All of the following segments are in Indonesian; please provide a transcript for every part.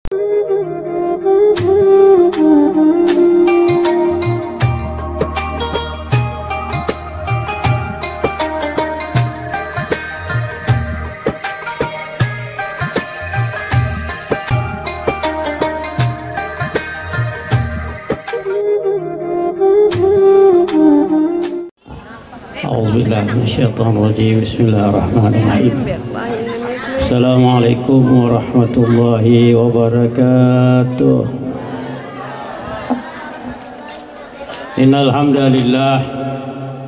A'udzubillahiminasyaitonirrajim. Bismillahirrahmanirrahim. Assalamualaikum warahmatullahi wabarakatuh. Innal hamdalillah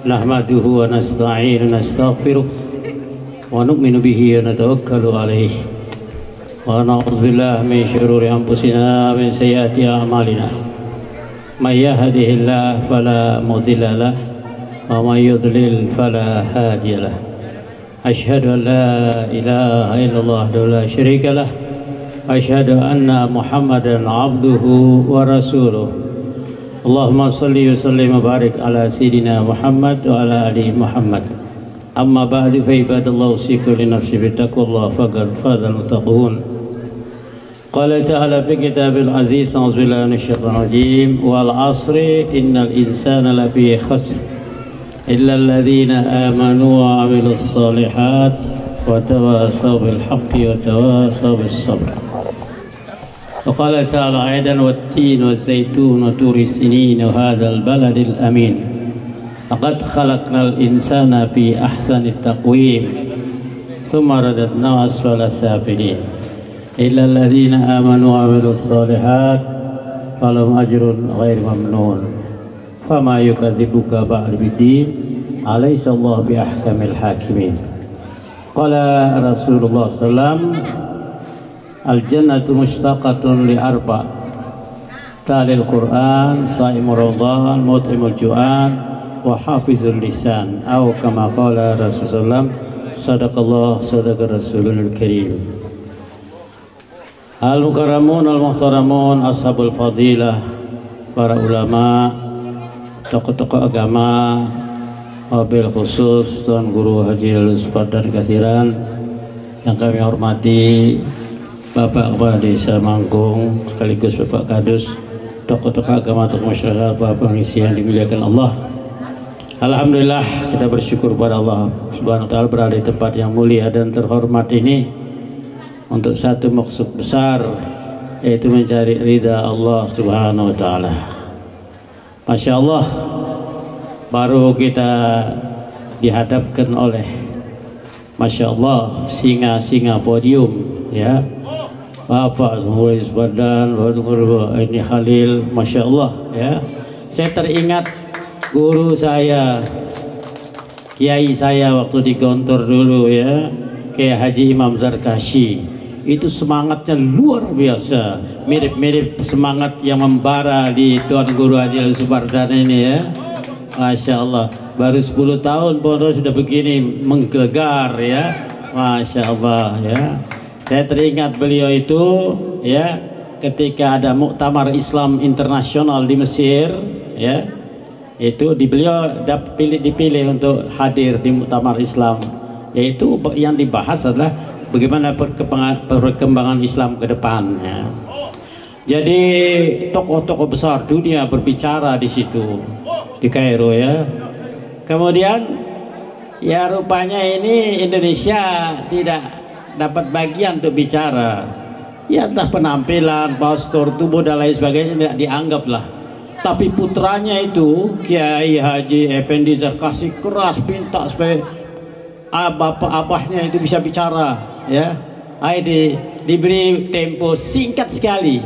nahmaduhu wa nasta'inu wa nastaghfiruh wa nu'minu bihi wa natawakkalu alayhi wa na'udzu billahi min syururi anfusina wa min sayyiati a'malina. May yahdihillahu fala mudilla lahu wa may yudlil fala hadiya lahu. Asyhadu an la ilaha illallah wa la syarika lah. Asyhadu anna Muhammadan abduhu wa rasuluh. Allahumma salli wa sallim wa barik ala sayyidina Muhammad wa ala ali Muhammad. Amma ba'du fa ibadallah usikum li nafsi bi taqwallah faqad fazal muttaqun. Qala ta'ala fi kitabil aziz a'udzu billahi minasyaitonir rajim wal 'asri innal insana lafi khusr illa alladhina amanu wa 'amilus shalihat wa tawasaw bil haqqi wa tawasaw bis sabr. Wa qala ta'ala aidan wat-tin waz-zaytun wa turi sinin wa hadzal baladil amin. Laqad khalaqnal insana fi ahsanit taqwim thumma radadnahu asfala safilin. Illa alladhina amanu wa 'amilus shalihat falahum ajrun ghairu mamnun. Fama yukadzibuka ba'du biddin alaysa Allah bi ahkamil hakimin. Qala Rasulullah sallam al-jannatu mushtaqatun li arba' talil Qur'an saimur Ramadan mut'imul ju'an wa hafizul lisan atau kama qala Rasulullah sadaqallah sadaqa Rasulul Karim. Al-mukarramun al-muhtaramun ashabul fadilah, para ulama, tokoh-tokoh agama, wabil khusus Tuan Guru Haji Al-Uspardan Kathiran yang kami hormati, Bapak Kepala Desa Mangkung sekaligus Bapak Kadus, tokoh-tokoh agama, tokoh masyarakat, para pengisi yang dimuliakan Allah. Alhamdulillah, kita bersyukur pada Allah Subhanahu wa ta'ala berada di tempat yang mulia dan terhormat ini untuk satu maksud besar, yaitu mencari ridha Allah Subhanahu wa ta'ala. Masya Allah, baru kita dihadapkan oleh Masya Allah singa-singa podium, ya, Bapak Huwais Badan, ini Khalil, Masya Allah, ya. Saya teringat guru saya, kiai saya waktu di Gontor dulu, ya, Kiai Haji Imam Zarkashi. Itu semangatnya luar biasa, mirip-mirip semangat yang membara di Tuan Guru Haji Al-Uspardan ini, ya. Masya Allah, baru 10 tahun pondok sudah begini menggelegar, ya. Masya Allah, ya. Saya teringat beliau itu, ya, ketika ada Muktamar Islam Internasional di Mesir, ya, itu beliau dipilih untuk hadir di Muktamar Islam, yaitu yang dibahas adalah bagaimana perkembangan Islam ke depan, ya. Jadi tokoh-tokoh besar dunia berbicara di situ di Kairo, ya. Kemudian ya rupanya ini Indonesia tidak dapat bagian untuk bicara. Ya entah penampilan, postur tubuh dan lain sebagainya tidak dianggap lah. Tapi putranya itu Kiai Haji Effendi Zarkashi keras minta supaya bapak-abahnya itu bisa bicara, ya. Diberi tempo singkat sekali,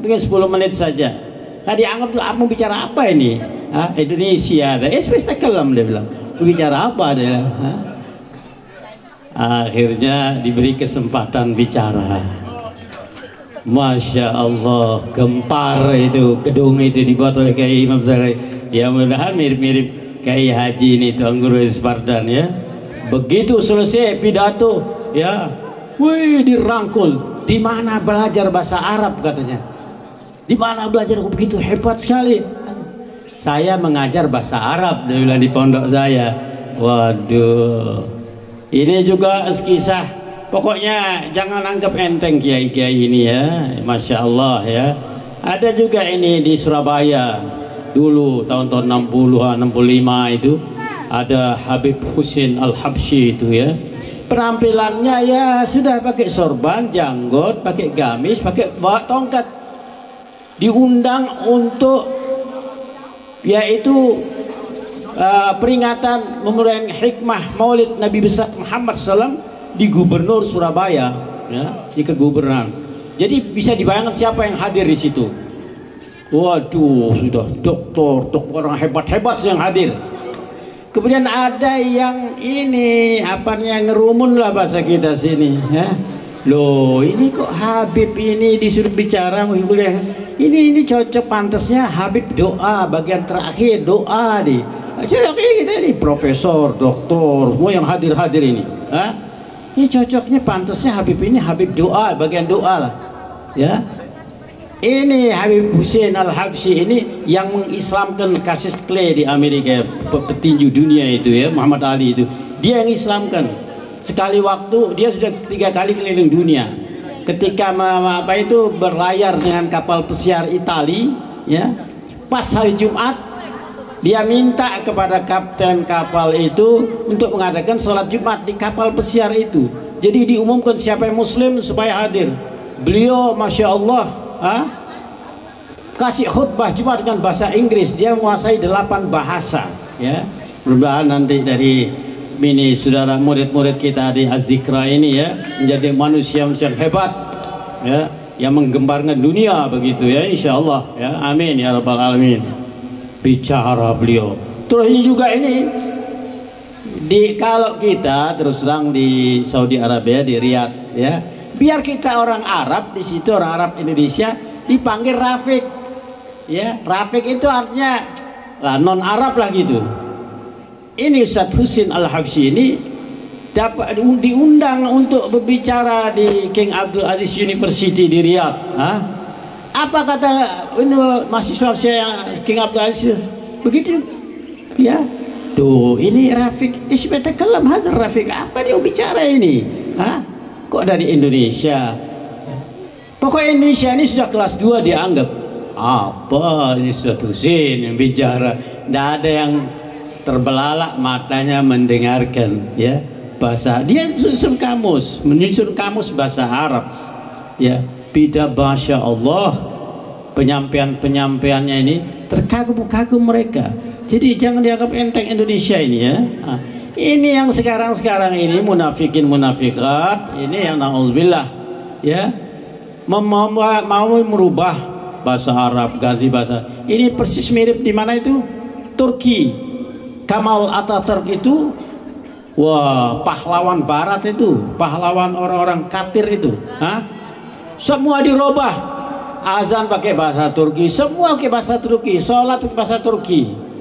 dengan 10 menit saja. Tadi anggap tuh mau bicara apa ini? Indonesia, spesial kelam, dia bilang. Bicara apa dia? Akhirnya diberi kesempatan bicara. Masya Allah, gempar itu gedung itu dibuat oleh Kiai Imam Zarkashi. Ya mudah-mudahan mirip-mirip Kiai Haji ini Tuan Guru Uspardan, ya. Begitu selesai pidato, ya, wih, dirangkul. Di mana belajar bahasa Arab katanya? Di mana belajar? Begitu hebat sekali. Saya mengajar bahasa Arab, dia bilang, di pondok saya. Waduh, ini juga kisah Pokoknya jangan anggap enteng kiai-kiai ini ya, Masya Allah ya. Ada juga ini di Surabaya dulu tahun-tahun 60-an 65 itu ada Habib Husin Al-Habsyi itu ya. Penampilannya ya sudah pakai sorban, janggot, pakai gamis, pakai bawa tongkat. Diundang untuk yaitu peringatan memulai hikmah Maulid Nabi besar Muhammad SAW di Gubernur Surabaya ya, di kegubernuran. Jadi bisa dibayangkan siapa yang hadir di situ. Waduh, sudah dokter orang hebat-hebat yang hadir. Kemudian ada yang ini apanya ngerumun lah bahasa kita sini ya. Loh, ini kok Habib ini disuruh bicara ini cocok pantasnya Habib doa bagian terakhir doa nih. Cocok ini kita ini profesor, doktor, semua yang hadir-hadir ini. Hah? Ini cocoknya pantasnya Habib ini Habib doa bagian doa lah. Ya. Ini Habib Husin Al-Habsyi ini yang mengislamkan Cassius Clay di Amerika, petinju dunia itu ya, Muhammad Ali itu. Dia yang islamkan. Sekali waktu dia sudah 3 kali keliling dunia. Ketika apa itu berlayar dengan kapal pesiar Itali ya. Pas hari Jumat dia minta kepada kapten kapal itu untuk mengadakan sholat Jumat di kapal pesiar itu. Jadi diumumkan siapa yang muslim supaya hadir. Beliau Masya Allah kasih khutbah Jumat dengan bahasa Inggris. Dia menguasai 8 bahasa ya. Mudah-mudahan nanti dari ini saudara murid-murid kita di Az-Zikra ini ya menjadi manusia yang hebat ya, yang menggembarkan dunia begitu ya, insya Allah ya, amin ya rabbal alamin. Bicara beliau terus ini juga ini kalau kita terus terang di Saudi Arabia di Riyadh ya, biar kita orang Arab di situ, orang Arab Indonesia dipanggil Rafiq ya. Rafiq itu artinya non Arab lah gitu. Ini Ustadz Husin Al-Habsyi ini dapat diundang untuk berbicara di King Abdul Aziz University di Riyadh. Apa kata ini mahasiswa saya King Abdul Aziz? Begitu ya. Tuh ini Rafiq isbatakallam hadzal Rafiq, apa dia bicara ini? Kok dari Indonesia? Pokoknya Indonesia ini sudah kelas 2 dianggap. Apa ini Ustadz Husin yang bicara? Tidak ada yang terbelalak matanya mendengarkan ya bahasa. Dia menyusun kamus bahasa Arab ya. Bida Masya Allah penyampaiannya ini terkagum-kagum mereka. Jadi jangan dianggap enteng Indonesia ini ya. Ini yang sekarang ini munafikin munafikat ini yang na'udzubillah ya, mau merubah bahasa Arab ganti bahasa. Ini persis mirip di mana itu Turki. Kamal Atatürk itu wah pahlawan barat itu, pahlawan orang-orang kafir itu. Semua dirubah, azan pakai bahasa Turki, semua pakai bahasa Turki, sholat pakai bahasa Turki.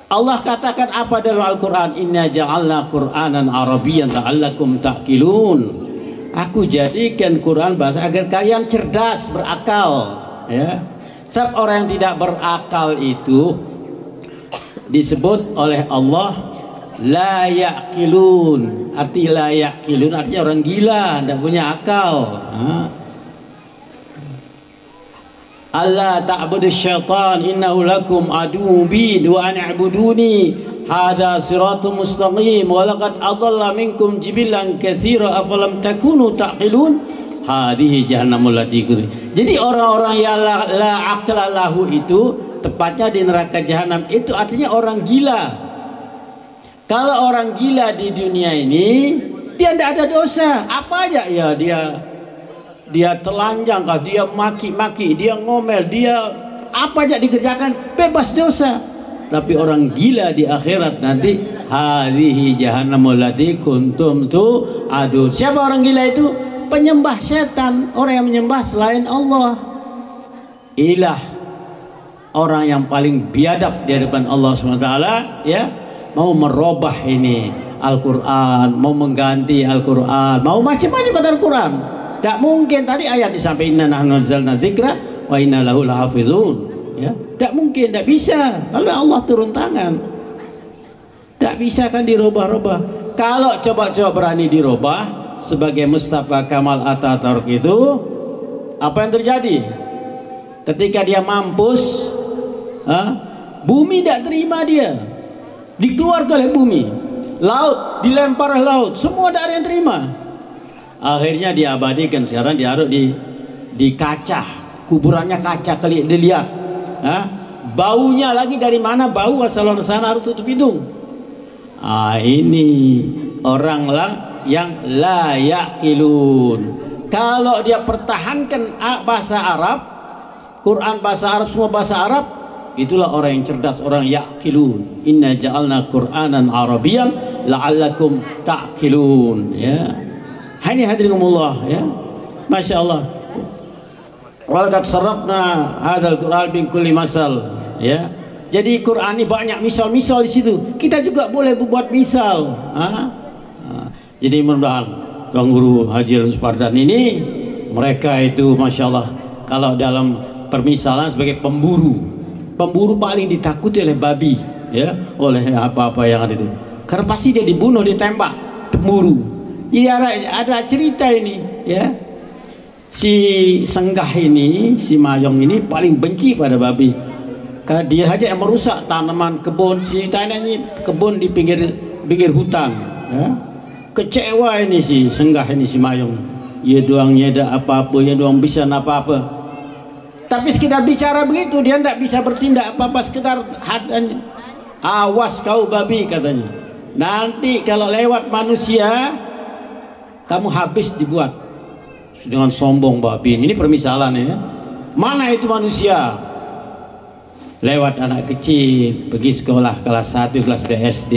Allah katakan apa dalam Al-Quran? Inna ja'alna Qur'anan Arabiyyan la'allakum ta'qilun. Aku jadikan Quran bahasa agar kalian cerdas, berakal ya. Sebab orang yang tidak berakal itu disebut oleh Allah la ya'qilun. Arti la ya'qilun artinya orang gila, tidak punya akal. Allah ta'budu syaitan innahu lakum aduwwun mubin wa an i'buduni hadza siratun mustaqim wa laqad adalla minkum jibilan katsira afalam takunu ta'qilun hadhihi jahannamul lati. Jadi orang-orang yang la aqla lahu itu tepatnya di neraka jahanam itu artinya orang gila. Kalau orang gila di dunia ini dia tidak ada dosa apa aja ya, dia telanjang kah, dia maki-maki, dia ngomel, dia apa aja dikerjakan bebas dosa. Tapi orang gila di akhirat nanti hadhihi jahannamul lati kuntum tu'adun. Siapa orang gila itu? Penyembah setan, orang yang menyembah selain Allah. Ilah orang yang paling biadab di hadapan Allah SWT ya, mau merubah ini Al-Quran, mau mengganti Al-Quran, mau macam-macam pada Al-Quran. Tidak mungkin. Tadi ayat disampaikan inna nahnu nazzalna dzikra wa inna lahu lahafizun ya. Tidak mungkin, tidak bisa kalau Allah turun tangan. Tidak bisa kan dirubah-rubah. Kalau coba-coba berani dirubah sebagai Mustafa Kamal Ataturk itu, apa yang terjadi ketika dia mampus? Bumi tidak terima dia, dikeluarkan oleh bumi. Laut dilempar laut, semua tidak ada yang terima. Akhirnya diabadikan, sekarang diaruk di kaca, kuburannya kaca, kali dilihat. Baunya lagi dari mana bau, asal orang sana harus tutup hidung. Ini orang yang la yaqilun. Kalau dia pertahankan bahasa Arab, Quran bahasa Arab, semua bahasa Arab, itulah orang yang cerdas, orang yaqilun. Inna ja'alna Qur'anan Arabiyyan la'allakum ta'qilun. Ya. Ini hadirinkumullah, ya. Masya Allah. Walaqad sarrafna hadzal Qur'an min kulli masal. Ya, jadi Quran ini banyak misal-misal di situ. Kita juga boleh membuat misal. Jadi mudah-mudahan Tuan Guru Haji Al-Spardan ini, mereka itu masya Allah, kalau dalam permisalan sebagai pemburu paling ditakuti oleh babi, ya, oleh apa-apa yang ada itu. Karena pasti dia dibunuh, ditembak, pemburu. Jadi ada cerita ini, ya. Si Senggah ini, si Mayong ini paling benci pada babi. Karena dia saja yang merusak tanaman kebun, ceritanya kebun di pinggir hutan, ya. Kecewa ini si Senggah ini, si Mayong. Ya doang nyeda apa-apa, ya doang bisa apa-apa. Tapi sekedar bicara begitu, dia tidak bisa bertindak apa-apa, sekedar hadanya. Awas kau babi, katanya. Nanti kalau lewat manusia, kamu habis dibuat. Dengan sombong babi ini permisalan, ya. Mana itu manusia? Lewat anak kecil pergi sekolah kelas 1 kelas 2 SD.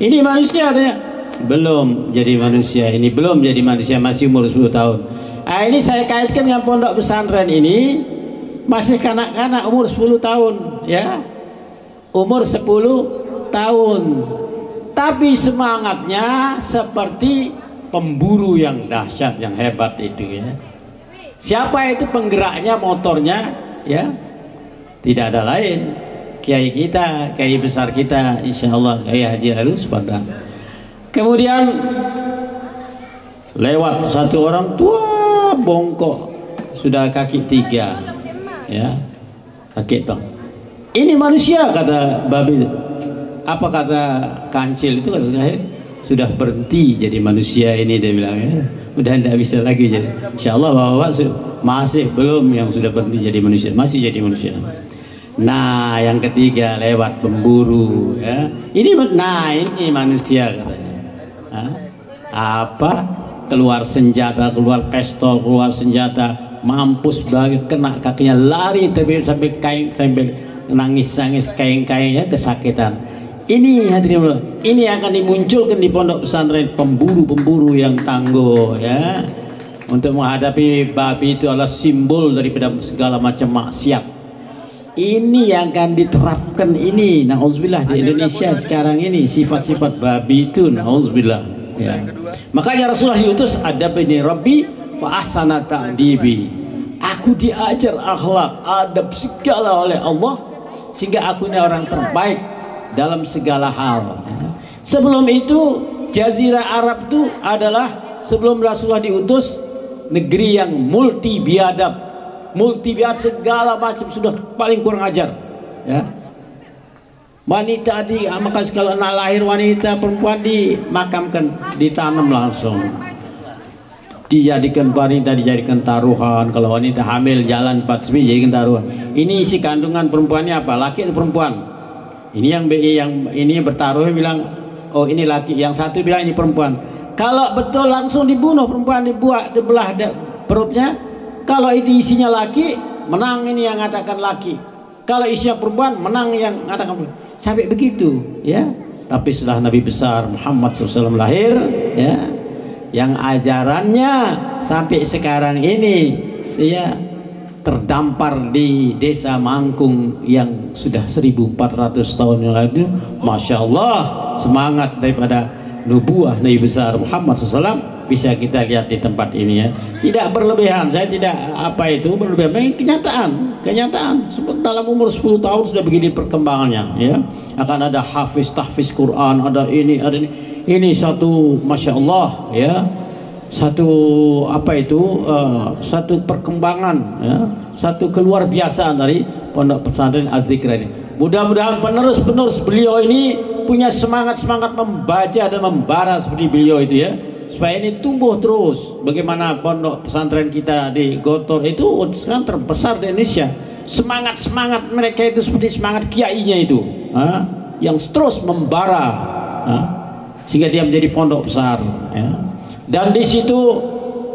Ini manusia katanya. Belum jadi manusia, ini belum jadi manusia, masih umur 10 tahun. Ini saya kaitkan dengan pondok pesantren ini, masih kanak-kanak umur 10 tahun, ya. Umur 10 tahun. Tapi semangatnya seperti pemburu yang dahsyat, yang hebat itu, ya. Siapa itu penggeraknya, motornya, ya? Tidak ada lain, kiai kita, kiai besar kita, insya Allah, Kiai Haji Al-Spardan. Kemudian lewat satu orang tua bongkok, sudah kaki 3, ya, kaki bang. Ini manusia, kata babi. Apa kata kancil itu? Sudah berhenti jadi manusia ini, dia bilang, ya. Udah tidak bisa lagi jadi. Insya Allah bapak masih belum yang sudah berhenti jadi manusia, masih jadi manusia. Nah, yang ketiga lewat pemburu, ya. Ini manusia, katanya. Apa? Keluar senjata, keluar pistol, keluar senjata, mampus bagi kena kakinya, lari tapi sampai nangis kain-kainnya kesakitan. Ini hadirin, ini akan dimunculkan di pondok pesantren, pemburu-pemburu yang tangguh, ya. Untuk menghadapi babi itu adalah simbol daripada segala macam maksiat. Ini yang akan diterapkan ini, na'udzubillah, di Indonesia sekarang ini, sifat-sifat babi itu, na'udzubillah, ya. Makanya Rasulullah diutus, adabani Rabbi fa ahsana ta'dibi. Aku diajar akhlak, adab segala oleh Allah, sehingga aku ini orang terbaik dalam segala hal, ya. Sebelum itu Jazirah Arab itu adalah, sebelum Rasulullah diutus, negeri yang multi biadab, segala macam, sudah paling kurang ajar, ya. Wanita maka kalau anak lahir wanita perempuan dimakamkan, ditanam langsung, dijadikan wanita, dijadikan taruhan. Kalau wanita hamil jalan 4 seminggu dijadikan taruhan. Ini isi kandungan perempuannya apa, laki atau perempuan? Ini yang ini bertaruh bilang, oh ini laki, yang satu bilang ini perempuan. Kalau betul langsung dibunuh perempuan, dibelah perutnya. Kalau itu isinya laki, menang ini yang mengatakan laki. Kalau isinya perempuan, menang yang mengatakan perempuan. Sampai begitu, ya. Tapi setelah Nabi besar Muhammad SAW lahir, ya, yang ajarannya sampai sekarang ini saya terdampar di desa Mangkung yang sudah 1400 tahun yang lalu. Masya Allah, semangat daripada nubuah Nabi besar Muhammad SAW bisa kita lihat di tempat ini, ya. Tidak berlebihan, saya tidak berlebihan, kenyataan dalam umur 10 tahun sudah begini perkembangannya, ya. Akan ada tahfiz Quran, ada ini, ini satu, Masya Allah, ya. satu perkembangan, ya, satu keluar biasaan dari Pondok Pesantren Az-Zikra ini. Mudah-mudahan penerus beliau ini punya semangat membaca dan membara seperti beliau itu, ya, supaya ini tumbuh terus. Bagaimana pondok pesantren kita di Gontor itu sekarang terbesar di Indonesia. Semangat mereka itu seperti semangat kiainya itu, yang terus membara, sehingga dia menjadi pondok besar, ya. Dan di situ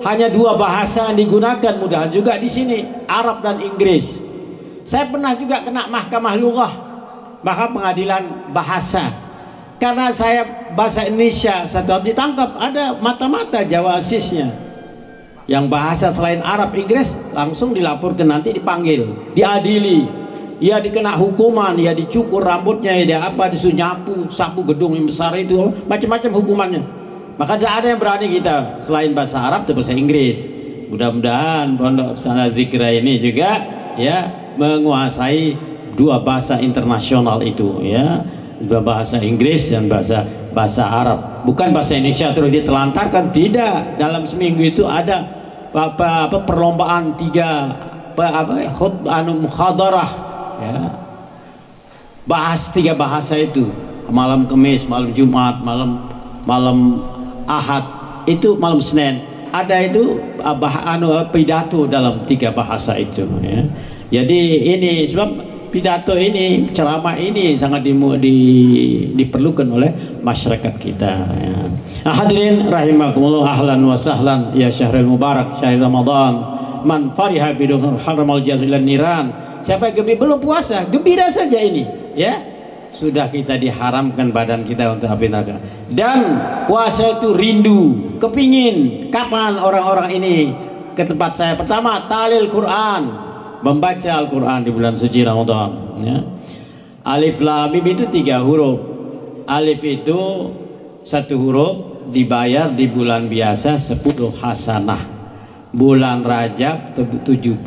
hanya 2 bahasa yang digunakan, mudahan juga di sini Arab dan Inggris. Saya pernah juga kena mahkamah lughah, maka pengadilan bahasa, karena saya bahasa Indonesia satu ditangkap, ada mata-mata Jawa asisnya yang bahasa selain Arab Inggris, langsung dilaporkan, nanti dipanggil, diadili, ya dikena hukuman, ya dicukur rambutnya, ya apa, disuruh nyapu, sapu gedung yang besar itu, macam-macam hukumannya. Maka tidak ada yang berani kita selain bahasa Arab dan bahasa Inggris. Mudah-mudahan Pondok Pesantren Az-Zikra ini juga, ya, menguasai 2 bahasa internasional itu, ya, bahasa Inggris dan bahasa Arab. Bukan bahasa Indonesia terus ditelantarkan, tidak. Dalam seminggu itu ada perlombaan 3 muhadarah, ya, bahas 3 bahasa itu, malam Kamis, malam Jumat, malam Ahad, itu malam Senin ada itu pidato dalam 3 bahasa itu, ya. Jadi ini sebab pidato ini, ceramah ini sangat diperlukan oleh masyarakat kita, ya. Hadirin rahimakumullah, ahlan wa sahlan ya syahrul mubarak, syahr Ramadan, man fariha bidun haramal jazilan niran. Siapa yang belum puasa, gembira saja ini, ya. Sudah kita diharamkan badan kita untuk api neraka. Dan puasa itu rindu, kepingin kapan orang-orang ini ke tempat saya. Pertama, talil Quran, membaca Al-Quran di bulan suci Ramadan, ya. Alif lam mim itu 3 huruf. Alif itu 1 huruf, dibayar di bulan biasa 10 hasanah. Bulan Rajab 70,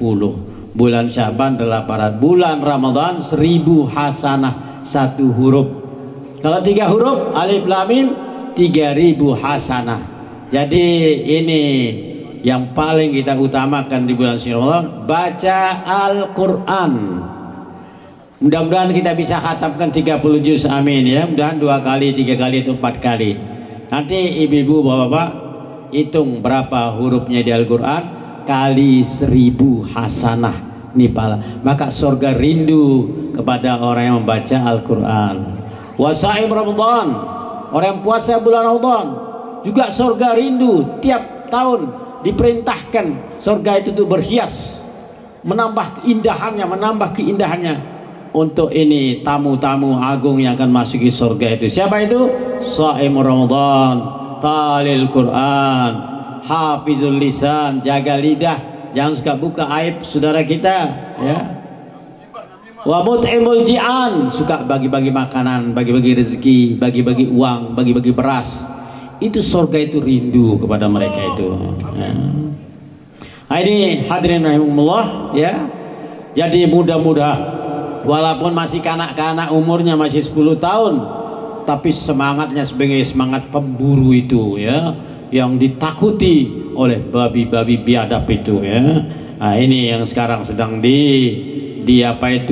bulan Syaban 800, bulan Ramadan 1000 hasanah 1 huruf. Kalau 3 huruf alif lam mim 3000 hasanah. Jadi ini yang paling kita utamakan di bulan suci Ramadan, baca Al-Quran. Mudah-mudahan kita bisa khatamkan 30 juz, amin, ya. Mudahan 2 kali, 3 kali, atau 4 kali. Nanti ibu-ibu, bapak-bapak hitung berapa hurufnya di Al-Quran kali 1000 hasanah, ini pala. Maka surga rindu kepada orang yang membaca Al-Quran. Wasaim Ramadan, orang yang puasa bulan Ramadan juga surga rindu. Tiap tahun diperintahkan surga itu tuh berhias, menambah keindahannya untuk ini tamu-tamu agung yang akan masuki surga itu. Siapa itu? Shaim Ramadan, talil Quran, hafizul lisan, jaga lidah, jangan suka buka aib saudara kita, ya. Wa mut'imul ji'an, suka bagi-bagi makanan, bagi-bagi rezeki, bagi-bagi uang, bagi-bagi beras. Itu surga itu rindu kepada mereka itu, ya. Nah, ini hadirin rahimahumullah, ya. Jadi mudah-mudahan walaupun masih kanak-kanak, umurnya masih 10 tahun, tapi semangatnya sebagai semangat pemburu itu, ya, yang ditakuti oleh babi-babi biadab itu, ya. Nah, ini yang sekarang sedang diangkat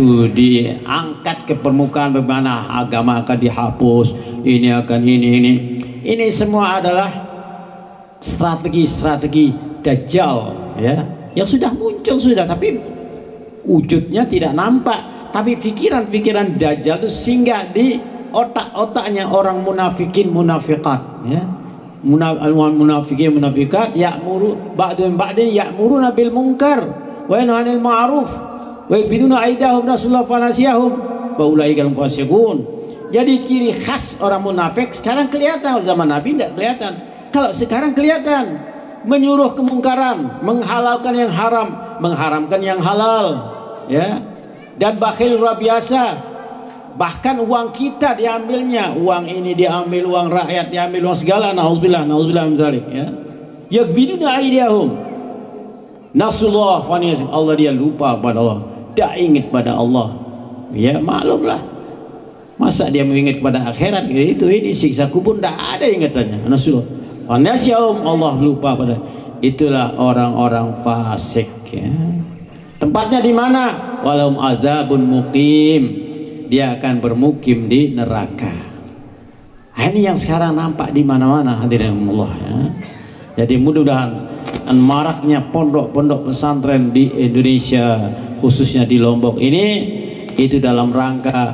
ke permukaan, bagaimana agama akan dihapus, ini akan ini semua adalah strategi Dajjal, ya, yang sudah muncul tapi wujudnya tidak nampak. Tapi pikiran-pikiran Dajjal itu singgah di otak-otaknya orang munafikin munafikat, ya. Munafikin munafikat ya'muru ba'din ya'muruna bil munkar wa yanhauna 'anil ma'ruf wa yaqbiduna aydahum rasulullah fanasiyahum wa ulaikal fasiqun. Jadi ciri khas orang munafik sekarang kelihatan, zaman Nabi tidak kelihatan. Kalau sekarang kelihatan, menyuruh kemungkaran, menghalalkan yang haram, mengharamkan yang halal, ya. Dan bakhil luar biasa, bahkan uang kita diambilnya, uang ini diambil, uang rakyat diambil, uang segala, nauzubillah min zalik, ya. Yakbiduna aydiyahum nasullah faniyah, Allah dia lupa pada Allah, tidak ingat pada Allah, ya. Maklumlah, masa dia mengingat pada akhirat, itu ini siksa kubur tidak ada ingatannya. Nasullah Wa nasyahum, Allah lupa pada. Itulah orang-orang fasik ya. Tempatnya di mana? Walahum azabun muqim, dia akan bermukim di neraka. Ini yang sekarang nampak di mana-mana hadirin Allah ya. Jadi mudah-mudahan maraknya pondok-pondok pesantren di Indonesia, khususnya di Lombok ini, itu dalam rangka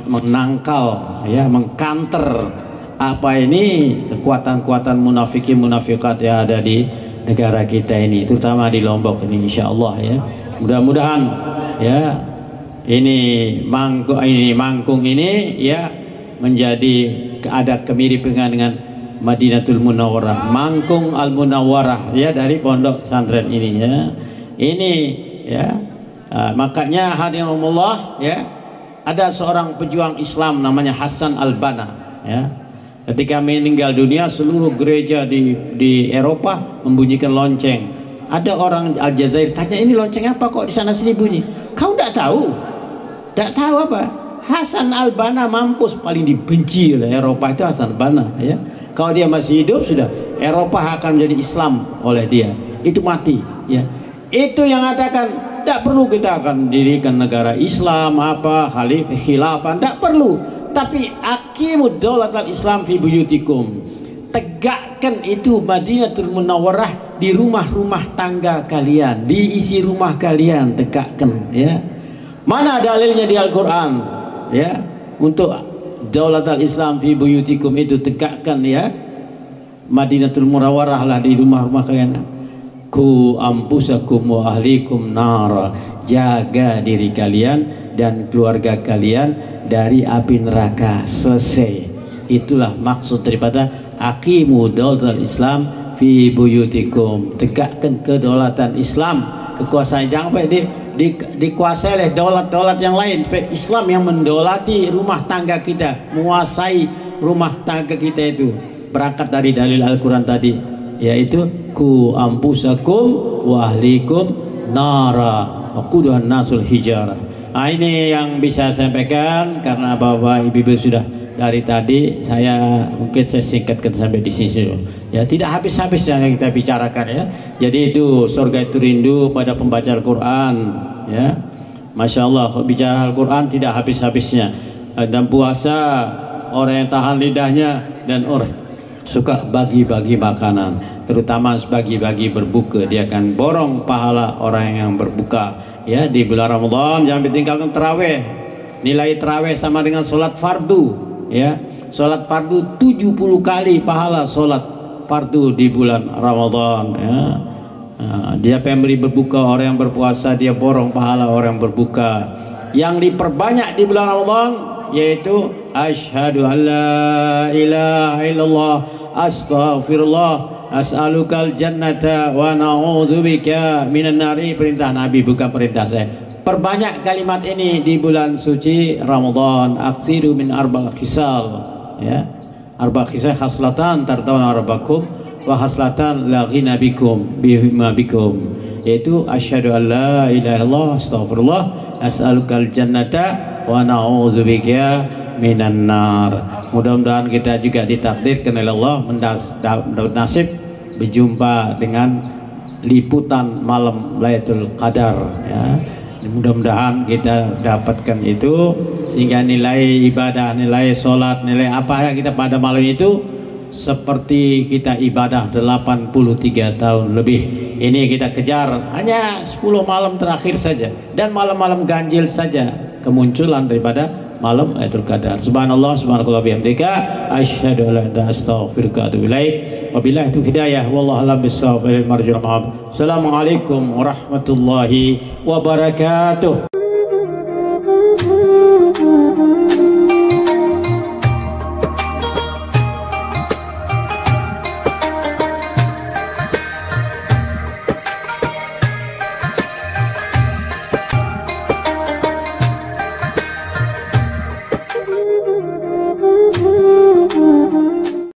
menangkal ya, mengkanter apa ini kekuatan-kekuatan munafikin munafikat yang ada di negara kita ini, terutama di Lombok ini, insya Allah ya. Mudah-mudahan ya ini Mangkung ini ya menjadi ada kemiripan dengan Madinatul Munawwarah, Mangkung Al Munawwarah ya, dari pondok pesantren ini ya. Ini ya makanya hadirin Allah ya, ada seorang pejuang Islam namanya Hasan Al-Banna ya. Ketika meninggal dunia, seluruh gereja di Eropa membunyikan lonceng. Ada orang Aljazair tanya, ini lonceng apa kok di sana sini bunyi? Kau tidak tahu? Tidak tahu apa? Hasan Al-Banna mampus, paling dibenci oleh Eropa itu Hasan Al-Banna ya. Kalau dia masih hidup, sudah Eropa akan menjadi Islam oleh dia. Itu mati ya. Itu yang katakan tidak perlu kita akan dirikan negara Islam apa khilafah, tidak perlu. Tapi aqimud daulatal Islam fi buyutikum, tegakkan itu Madinatul Munawwarah di rumah-rumah tangga kalian, di isi rumah kalian, tegakkan ya. Mana dalilnya di Al-Quran ya, untuk daulatal Islam fi buyutikum itu tegakkan ya, Madinatul Munawwarah lah di rumah-rumah kalian. Ku ampusakum wa ahlikum nara, jaga diri kalian dan keluarga kalian dari api neraka. Selesai. Itulah maksud daripada aqimu daulatal Islam fi buyutikum, tegakkan kedaulatan Islam, kekuasaan. Jangan sampai dikuasai oleh daulat-daulat yang lain. Islam yang mendaulati rumah tangga kita, menguasai rumah tangga kita, itu berangkat dari dalil Al-Quran tadi, yaitu ku ampusakum wa ahlikum nara wa quduhan nasul hijarah. Nah, ini yang bisa saya sampaikan, karena Bapak Ibu sudah dari tadi, mungkin saya singkatkan sampai di sini ya, tidak habis-habis yang kita bicarakan ya. Jadi itu surga itu rindu pada pembaca Al-Quran ya. Masya Allah, bicara Al-Quran tidak habis-habisnya. Dan puasa, orang yang tahan lidahnya, dan orang suka bagi-bagi makanan, terutama bagi-bagi berbuka, dia akan borong pahala orang yang berbuka ya di bulan Ramadan. Jangan ditinggalkan terawih. Nilai terawih sama dengan sholat fardu ya. Sholat fardu 70 kali pahala sholat fardu di bulan Ramadan ya. Dia pemberi berbuka, orang yang berpuasa dia borong pahala orang yang berbuka. Yang diperbanyak di bulan Ramadan yaitu asyhadu alla ilaha illallah astaghfirullah as'alukal jannata wa na'udzubika minan nari. Perintah Nabi, bukan perintah saya. Perbanyak kalimat ini di bulan suci Ramadan. Aksiru min arba' khisal ya. Arba' khisal khaslatan tardawna rabbakum wa khaslatan la ghina bikum bihima bikum, yaitu asyhadu an la ilaha illallah astaghfirullah as'alukal jannata wa na'udzubika minan nar. Mudah-mudahan kita juga ditakdirkan oleh Allah mendapat nasib berjumpa dengan liputan malam Lailatul Qadar ya. Mudah-mudahan kita dapatkan itu, sehingga nilai ibadah, nilai sholat, nilai apa yang kita pada malam itu seperti kita ibadah 83 tahun lebih. Ini kita kejar hanya 10 malam terakhir saja, dan malam-malam ganjil saja kemunculan daripada malam Lailatul Qadar. Subhanallah, subhanallah bihamdika, asyhadu an la ilaha illa anta astaghfiruka wa atubu ilaik. Wabillahi hidayah, wallahu a'lam bissawab. Assalamualaikum warahmatullahi wabarakatuh.